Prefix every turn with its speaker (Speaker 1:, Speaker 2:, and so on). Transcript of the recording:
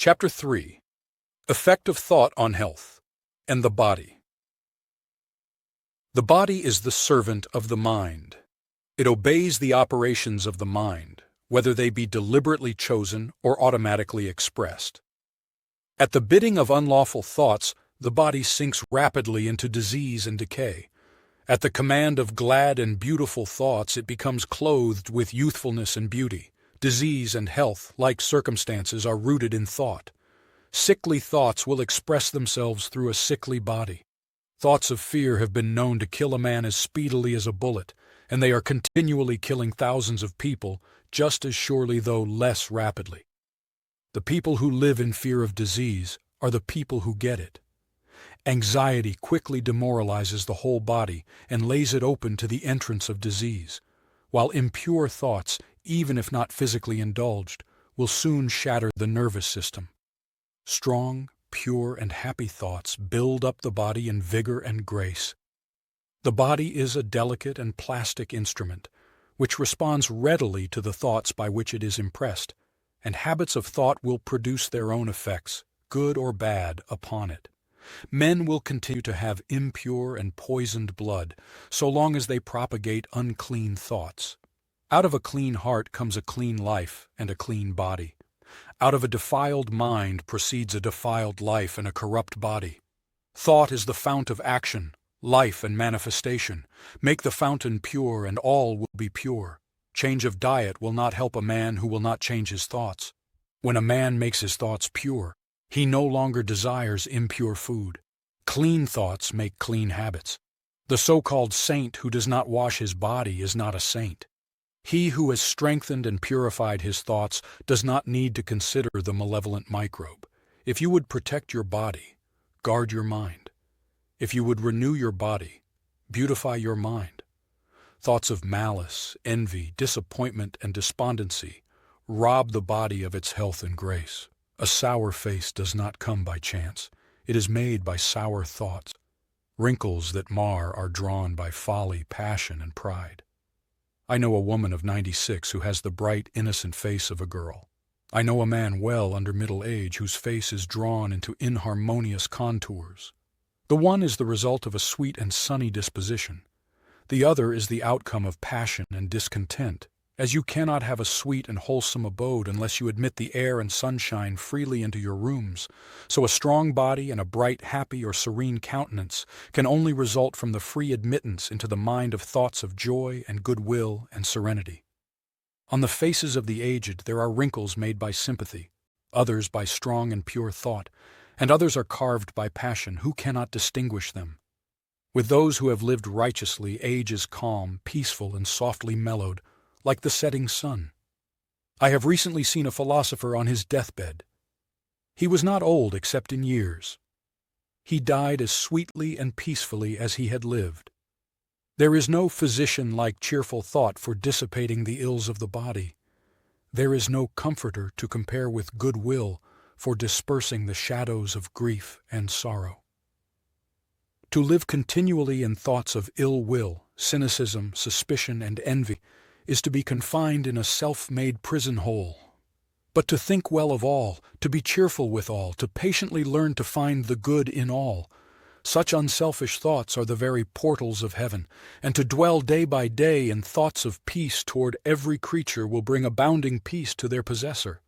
Speaker 1: Chapter 3. Effect of Thought on Health and the Body. The body is the servant of the mind. It obeys the operations of the mind, whether they be deliberately chosen or automatically expressed. At the bidding of unlawful thoughts, the body sinks rapidly into disease and decay. At the command of glad and beautiful thoughts, it becomes clothed with youthfulness and beauty. Disease and health, like circumstances, are rooted in thought. Sickly thoughts will express themselves through a sickly body. Thoughts of fear have been known to kill a man as speedily as a bullet, and they are continually killing thousands of people just as surely, though less rapidly. The people who live in fear of disease are the people who get it. Anxiety quickly demoralizes the whole body and lays it open to the entrance of disease, while impure thoughts, even if not physically indulged, will soon shatter the nervous system. Strong, pure, and happy thoughts build up the body in vigor and grace. The body is a delicate and plastic instrument, which responds readily to the thoughts by which it is impressed, and habits of thought will produce their own effects, good or bad, upon it. Men will continue to have impure and poisoned blood so long as they propagate unclean thoughts. Out of a clean heart comes a clean life and a clean body. Out of a defiled mind proceeds a defiled life and a corrupt body. Thought is the fount of action, life, and manifestation. Make the fountain pure, and all will be pure. Change of diet will not help a man who will not change his thoughts. When a man makes his thoughts pure, he no longer desires impure food. Clean thoughts make clean habits. The so-called saint who does not wash his body is not a saint. He who has strengthened and purified his thoughts does not need to consider the malevolent microbe. If you would protect your body, guard your mind. If you would renew your body, beautify your mind. Thoughts of malice, envy, disappointment, and despondency rob the body of its health and grace. A sour face does not come by chance. It is made by sour thoughts. Wrinkles that mar are drawn by folly, passion, and pride. I know a woman of 96 who has the bright, innocent face of a girl. I know a man well under middle age whose face is drawn into inharmonious contours. The one is the result of a sweet and sunny disposition. The other is the outcome of passion and discontent, as you cannot have a sweet and wholesome abode unless you admit the air and sunshine freely into your rooms. So a strong body and a bright, happy, or serene countenance can only result from the free admittance into the mind of thoughts of joy and goodwill and serenity. On the faces of the aged there are wrinkles made by sympathy, others by strong and pure thought, and others are carved by passion. Who cannot distinguish them? With those who have lived righteously, age is calm, peaceful, and softly mellowed, like the setting sun. I have recently seen a philosopher on his deathbed. He was not old except in years. He died as sweetly and peacefully as he had lived. There is no physician like cheerful thought for dissipating the ills of the body. There is no comforter to compare with goodwill for dispersing the shadows of grief and sorrow. To live continually in thoughts of ill will, cynicism, suspicion, and envy is to be confined in a self-made prison hole. But to think well of all, to be cheerful with all, to patiently learn to find the good in all, such unselfish thoughts are the very portals of heaven, and to dwell day by day in thoughts of peace toward every creature will bring abounding peace to their possessor.